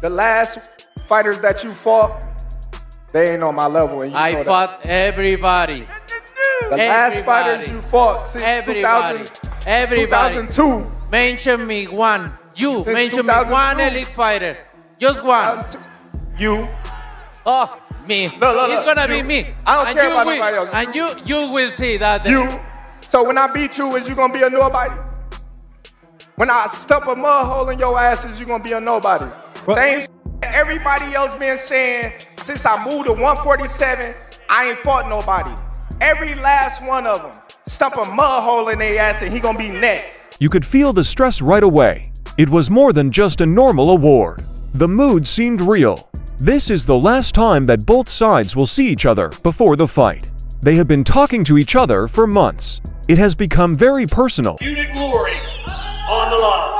the last fighters that you fought, they ain't on my level. And I fought everybody. The last fighters you fought since 2002. Mention me one. You mention me one elite fighter. Just one. You. Oh, me. Look. It's gonna be me. I don't care about nobody else. And you will see that. You. So when I beat you, is you gonna be a nobody? When I stump a mud hole in your ass, is you gonna be a nobody? Same shit everybody else been saying since I moved to 147. I ain't fought nobody. Every last one of them stump a mud hole in their ass, and he gonna be next. You could feel the stress right away. It was more than just a normal award. The mood seemed real. This is the last time that both sides will see each other before the fight. They have been talking to each other for months. It has become very personal. Unit glory on the line.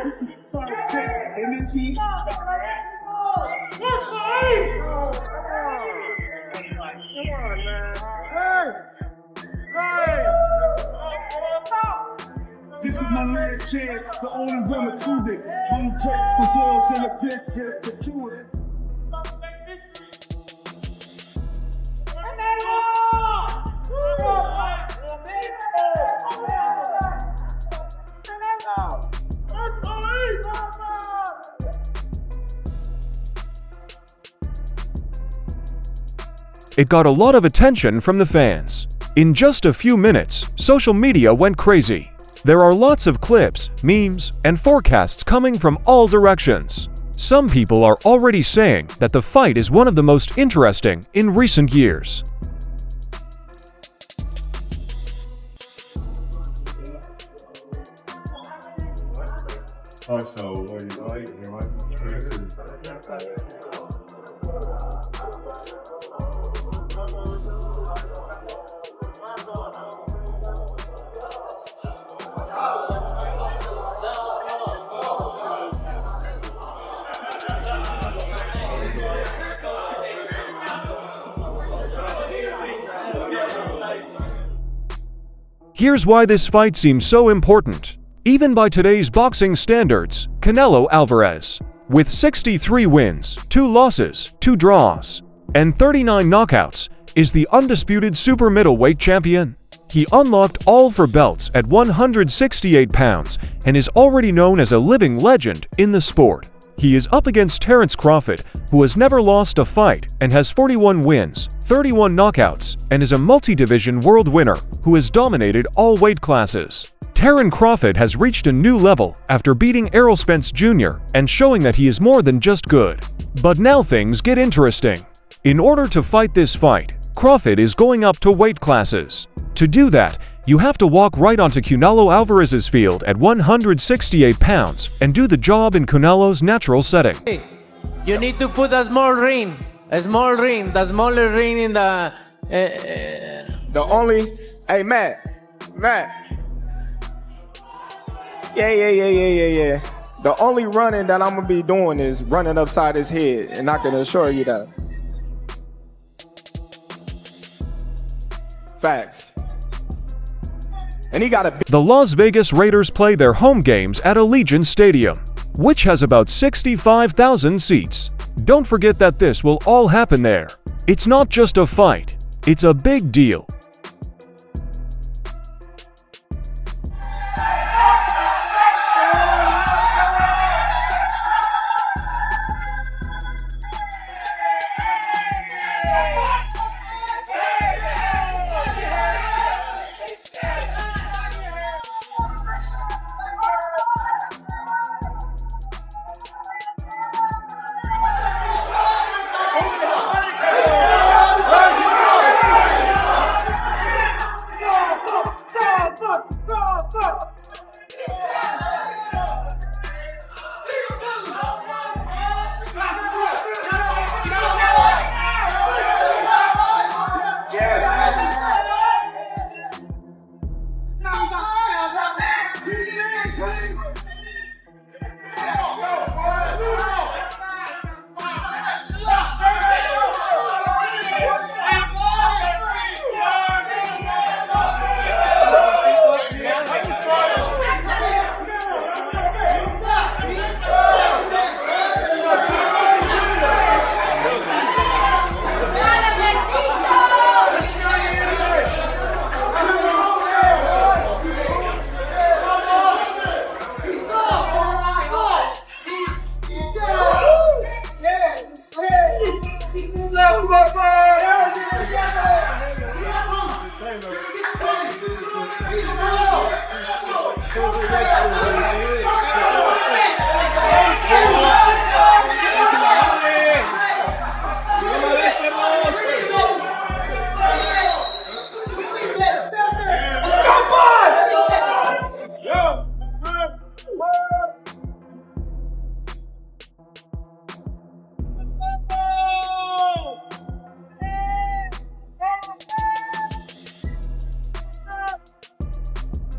This is the final case in this team. This is my last chance, the only way to prove it. From the tracks to doors and the best to do it. It got a lot of attention from the fans. In just a few minutes, social media went crazy. There are lots of clips, memes, and forecasts coming from all directions. Some people are already saying that the fight is one of the most interesting in recent years. Here's why this fight seems so important. Even by today's boxing standards, Canelo Alvarez, with 63 wins, 2 losses, 2 draws, and 39 knockouts, is the undisputed super middleweight champion. He unlocked all 4 belts at 168 pounds and is already known as a living legend in the sport. He is up against Terence Crawford, who has never lost a fight and has 41 wins, 31 knockouts, and is a multi-division world winner who has dominated all weight classes. Terence Crawford has reached a new level after beating Errol Spence Jr. and showing that he is more than just good. But now things get interesting. In order to fight this fight, Crawford is going up to weight classes. To do that, you have to walk right onto Canelo Alvarez's field at 168 pounds and do the job in Canelo's natural setting. You need to put a small ring, the smaller ring in the... Hey, Matt. Yeah. The only running that I'm gonna be doing is running upside his head, and I can assure you that. Facts. And he got a... The Las Vegas Raiders play their home games at Allegiant Stadium, which has about 65,000 seats. Don't forget that this will all happen there. It's not just a fight, it's a big deal.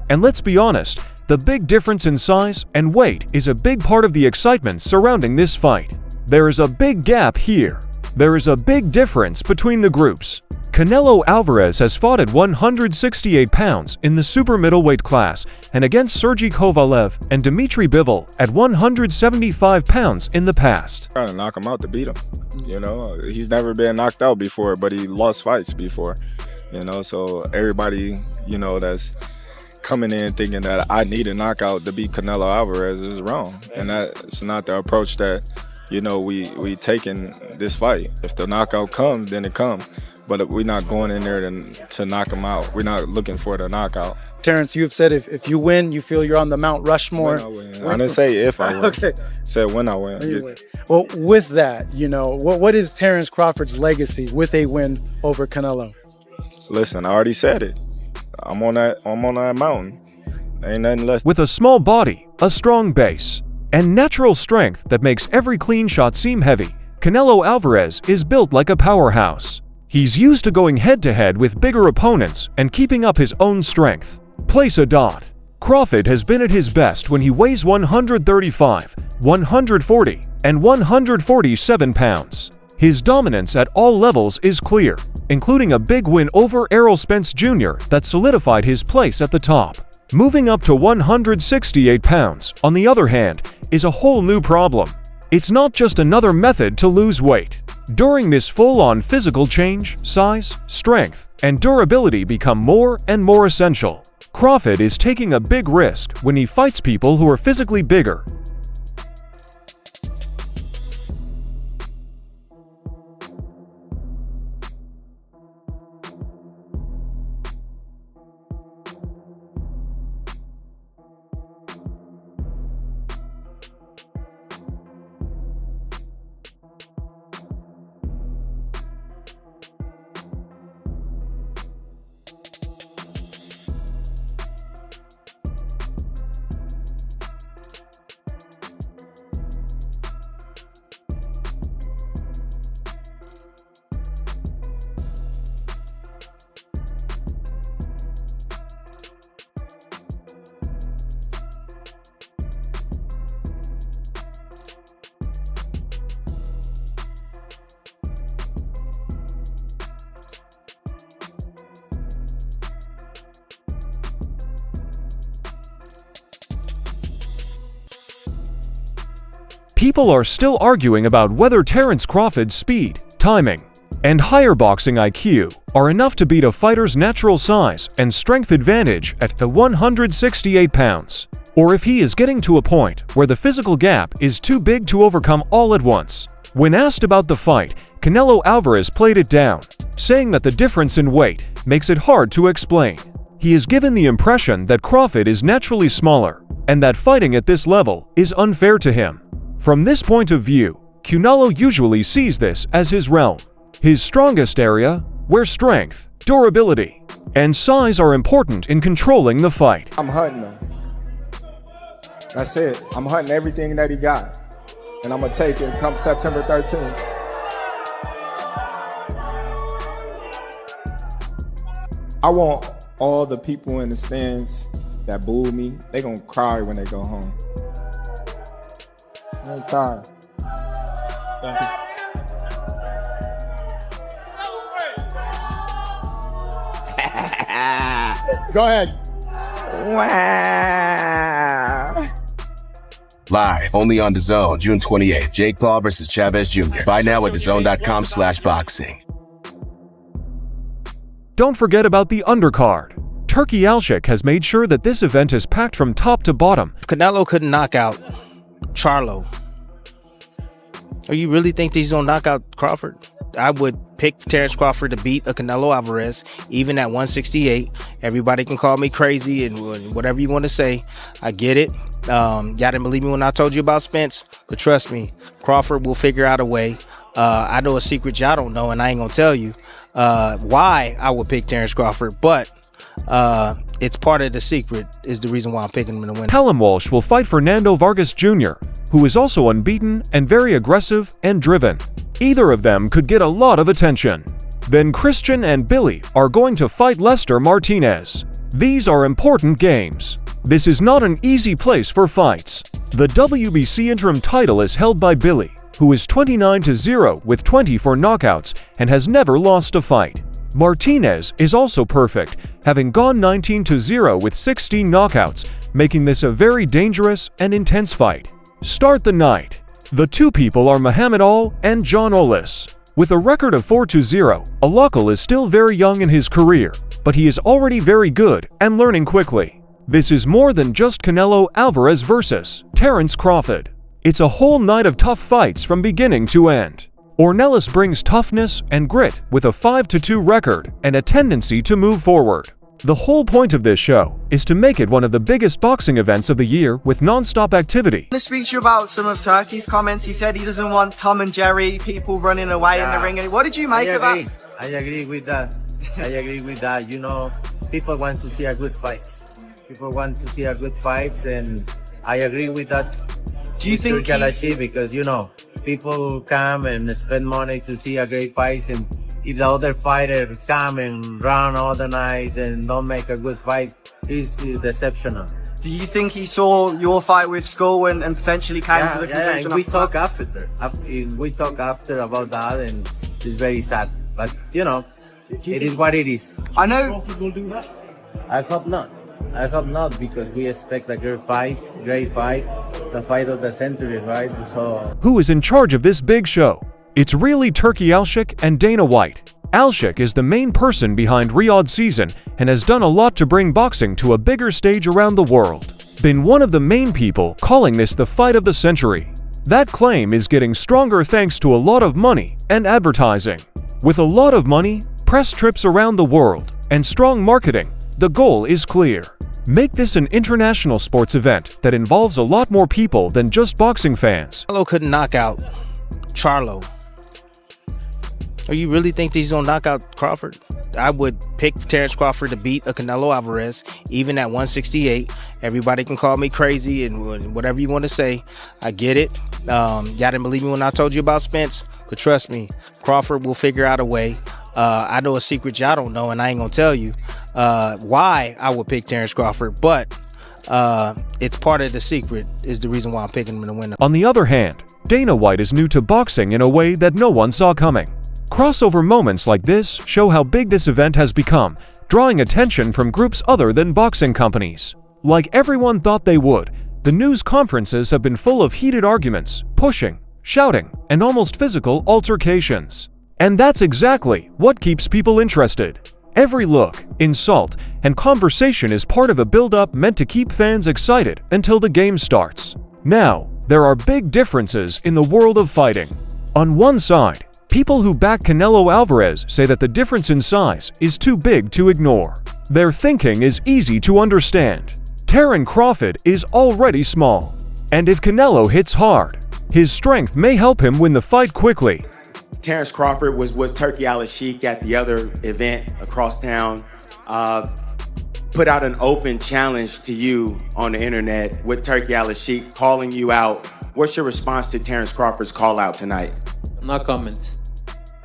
And let's be honest, the big difference in size and weight is a big part of the excitement surrounding this fight. There is a big gap here. There is a big difference between the groups. Canelo Alvarez has fought at 168 pounds in the super middleweight class and against Sergey Kovalev and Dmitry Bivol at 175 pounds in the past. Trying to knock him out to beat him. You know, he's never been knocked out before, but he lost fights before. You know, so everybody, you know, that's coming in thinking that I need a knockout to beat Canelo Alvarez is wrong. And that's not the approach that, you know, we take in this fight. If the knockout comes, then it comes. But we're not going in there to knock him out. We're not looking for the knockout. Terence, you've said if you win, you feel you're on the Mount Rushmore. When I win. I didn't say if I win. Okay. Said when I win. Well, with that, you know, what is Terence Crawford's legacy with a win over Canelo? Listen, I already said it. I'm on that mountain. Ain't nothing less. With a small body, a strong base, and natural strength that makes every clean shot seem heavy, Canelo Alvarez is built like a powerhouse. He's used to going head-to-head with bigger opponents and keeping up his own strength. Place a dot. Crawford has been at his best when he weighs 135, 140, and 147 pounds. His dominance at all levels is clear, including a big win over Errol Spence Jr. that solidified his place at the top. Moving up to 168 pounds, on the other hand, is a whole new problem. It's not just another method to lose weight. During this full-on physical change, size, strength, and durability become more and more essential. Crawford is taking a big risk when he fights people who are physically bigger. People are still arguing about whether Terence Crawford's speed, timing, and higher boxing IQ are enough to beat a fighter's natural size and strength advantage at the 168 pounds, or if he is getting to a point where the physical gap is too big to overcome all at once. When asked about the fight, Canelo Alvarez played it down, saying that the difference in weight makes it hard to explain. He is given the impression that Crawford is naturally smaller, and that fighting at this level is unfair to him. From this point of view, Canelo usually sees this as his realm, his strongest area, where strength, durability, and size are important in controlling the fight. I'm hunting him. That's it. I'm hunting everything that he got. And I'm going to take it come September 13th. I want all the people in the stands that booed me, they going to cry when they go home. Anytime. Thank you. Go ahead. Wow. Live, only on DAZN, June 28th. Jake Paul versus Chavez Jr. Buy now at DAZN.com/boxing. Don't forget about the undercard. Turki Alshik has made sure that this event is packed from top to bottom. Canelo couldn't knock out Charlo. Or you really think that he's gonna knock out Crawford? I would pick Terence Crawford to beat a Canelo Alvarez, even at 168. Everybody can call me crazy and whatever you want to say. I get it. Y'all didn't believe me when I told you about Spence, but trust me, Crawford will figure out a way. I know a secret y'all don't know, and I ain't gonna tell you why I would pick Terence Crawford, but it's part of the secret is the reason why I'm picking him to win. Callum Walsh will fight Fernando Vargas Jr., who is also unbeaten and very aggressive and driven. Either of them could get a lot of attention. Then Christian and Billy are going to fight Lester Martinez. These are important games. This is not an easy place for fights. The WBC interim title is held by Billy, who is 29-0 with 24 knockouts and has never lost a fight. Martinez is also perfect, having gone 19-0 with 16 knockouts, making this a very dangerous and intense fight. Start the night. The two people are Muhammad Ali and John Olis. With a record of 4-0, Alakal is still very young in his career, but he is already very good and learning quickly. This is more than just Canelo Alvarez versus Terence Crawford. It's a whole night of tough fights from beginning to end. Ornelas brings toughness and grit with a 5-2 record and a tendency to move forward. The whole point of this show is to make it one of the biggest boxing events of the year with non-stop activity. To speak to you about some of Turkey's comments. He said he doesn't want Tom and Jerry, people running away in the ring. What did you make of that? I agree with that. I agree with that. You know, people want to see a good fight. People want to see a good fight, and I agree with that. Do you think because, you know, people come and spend money to see a great fight, and if the other fighter come and run all the night and don't make a good fight, it's deceptional. Do you think he saw your fight with Skull and potentially came to the conclusion? We talk after. We talk after about that, and it's very sad. But, you know, it is what it is. I know. Will do that. I hope not. I hope not, because we expect a great fight, the fight of the century, right? So, who is in charge of this big show? It's really Turki Alshik and Dana White. Alshik is the main person behind Riyadh season and has done a lot to bring boxing to a bigger stage around the world. Been one of the main people calling this the fight of the century. That claim is getting stronger thanks to a lot of money and advertising. With a lot of money, press trips around the world, and strong marketing, the goal is clear. Make this an international sports event that involves a lot more people than just boxing fans. Canelo couldn't knock out Charlo. Or you really think that he's gonna knock out Crawford? I would pick Terence Crawford to beat a Canelo Alvarez, even at 168. Everybody can call me crazy and whatever you want to say. I get it. Y'all didn't believe me when I told you about Spence, but trust me, Crawford will figure out a way. I know a secret y'all don't know, and I ain't gonna tell you why I would pick Terence Crawford, but it's part of the secret is the reason why I'm picking him to win. On the other hand, Dana White is new to boxing in a way that no one saw coming. Crossover moments like this show how big this event has become, drawing attention from groups other than boxing companies. Like everyone thought they would, the news conferences have been full of heated arguments, pushing, shouting, and almost physical altercations. And that's exactly what keeps people interested. Every look, insult, and conversation is part of a build-up meant to keep fans excited until the game starts. Now, there are big differences in the world of fighting. On one side, people who back Canelo Alvarez say that the difference in size is too big to ignore. Their thinking is easy to understand. Terence Crawford is already small, and if Canelo hits hard, his strength may help him win the fight quickly. Terence Crawford was with Turki Alshik at the other event across town. Put out an open challenge to you on the internet with Turki Alshik calling you out. What's your response to Terence Crawford's call out tonight? no comment.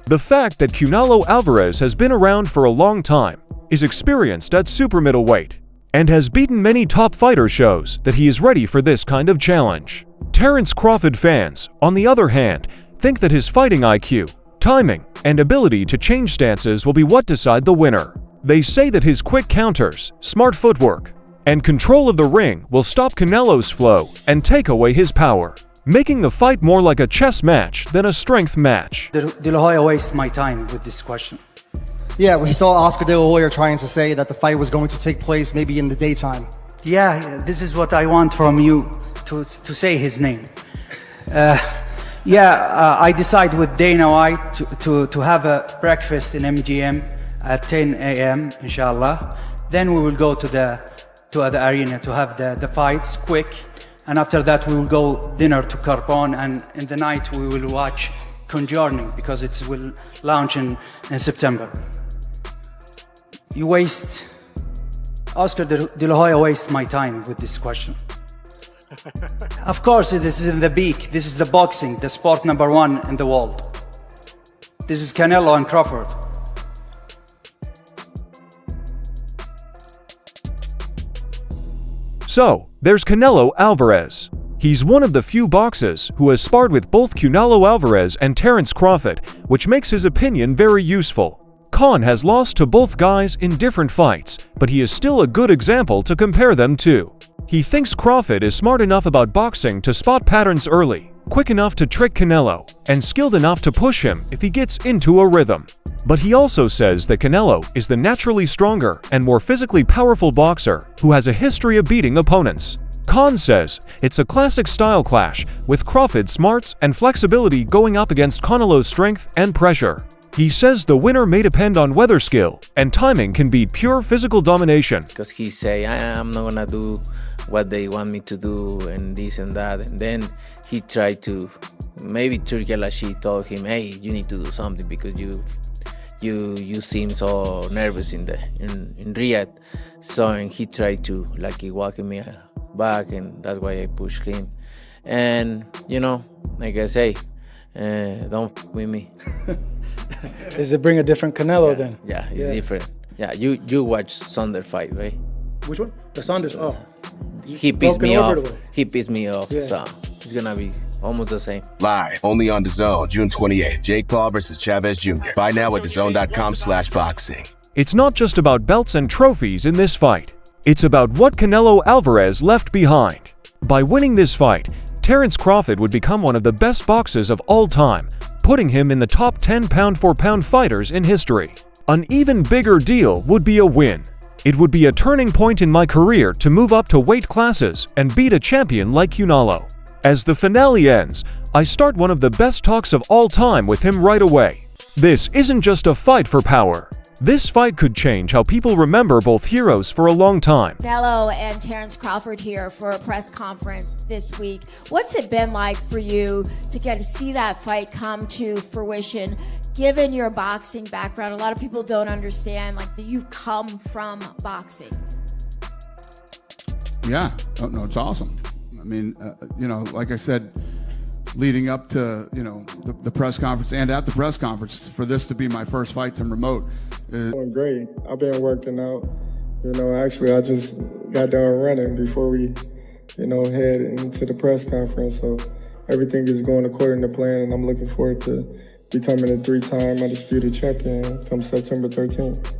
The fact that Canelo Alvarez has been around for a long time, is experienced at super middleweight, and has beaten many top fighter shows that he is ready for this kind of challenge. Terence Crawford fans, on the other hand, think that his fighting IQ, timing, and ability to change stances will be what decide the winner. They say that his quick counters, smart footwork, and control of the ring will stop Canelo's flow and take away his power, making the fight more like a chess match than a strength match. De La Hoya wasted my time with this question. Yeah, we saw Oscar De La Hoya trying to say that the fight was going to take place maybe in the daytime. Yeah, this is what I want from you, to say his name. I decide with Dana White to have a breakfast in MGM at 10 a.m. inshallah. Then we will go to the arena to have the fights quick, and after that we will go dinner to Carbon, and in the night we will watch Conjuring because it will launch in September. You waste, Oscar De La Hoya wastes my time with this question. Of course, this is in the peak. This is the boxing, the sport #1 in the world. This is Canelo and Crawford. So, there's Canelo Alvarez. He's one of the few boxers who has sparred with both Canelo Alvarez and Terence Crawford, which makes his opinion very useful. Khan has lost to both guys in different fights, but he is still a good example to compare them to. He thinks Crawford is smart enough about boxing to spot patterns early, quick enough to trick Canelo, and skilled enough to push him if he gets into a rhythm. But he also says that Canelo is the naturally stronger and more physically powerful boxer who has a history of beating opponents. Khan says it's a classic style clash, with Crawford's smarts and flexibility going up against Canelo's strength and pressure. He says the winner may depend on weather skill, and timing can beat pure physical domination. Because he say, I'm not gonna do what they want me to do and this and that, and then he tried to, maybe Turki Al-Rashid told him, hey, you need to do something because you seem so nervous in Riyadh. So and he tried to walk me back, and that's why I pushed him. And like I say, don't f with me. Does it bring a different Canelo then? Yeah, it's different. Yeah, you watch Saunders fight, right? Which one? The Saunders. Oh, he pissed me off. He pissed me off. Yeah. So it's gonna be almost the same. Live, only on DAZN, June 28th. Jake Paul versus Chavez Jr. Buy now at DAZN.com/boxing. It's not just about belts and trophies in this fight. It's about what Canelo Alvarez left behind. By winning this fight, Terence Crawford would become one of the best boxers of all time, putting him in the top 10 pound-for-pound fighters in history. An even bigger deal would be a win. It would be a turning point in my career to move up to weight classes and beat a champion like Canelo. As the finale ends, I start one of the best talks of all time with him right away. This isn't just a fight for power. This fight could change how people remember both heroes for a long time. Canelo and Terence Crawford here for a press conference this week. What's it been like for you to get to see that fight come to fruition, given your boxing background? A lot of people don't understand that you come from boxing. Yeah, no, it's awesome. I mean, like I said, leading up to the press conference and at the press conference, for this to be my first fight to remote. Doing great. I've been working out. Actually, I just got done running before we, head into the press conference. So everything is going according to plan, and I'm looking forward to becoming a 3-time undisputed champion come September 13th.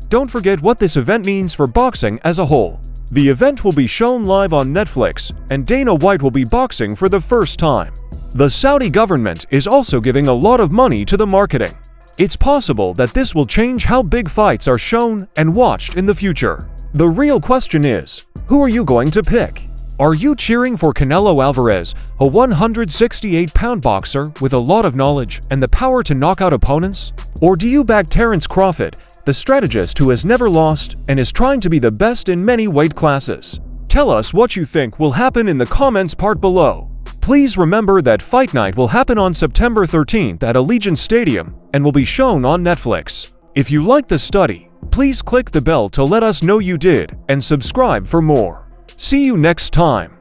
Don't forget what this event means for boxing as a whole. The event will be shown live on Netflix, and Dana White will be boxing for the first time. The Saudi government is also giving a lot of money to the marketing. It's possible that this will change how big fights are shown and watched in the future. The real question is, who are you going to pick? Are you cheering for Canelo Alvarez, a 168-pound boxer with a lot of knowledge and the power to knock out opponents? Or do you back Terence Crawford, the strategist who has never lost and is trying to be the best in many weight classes? Tell us what you think will happen in the comments part below. Please remember that Fight Night will happen on September 13th at Allegiant Stadium and will be shown on Netflix. If you liked the study, please click the bell to let us know you did and subscribe for more. See you next time.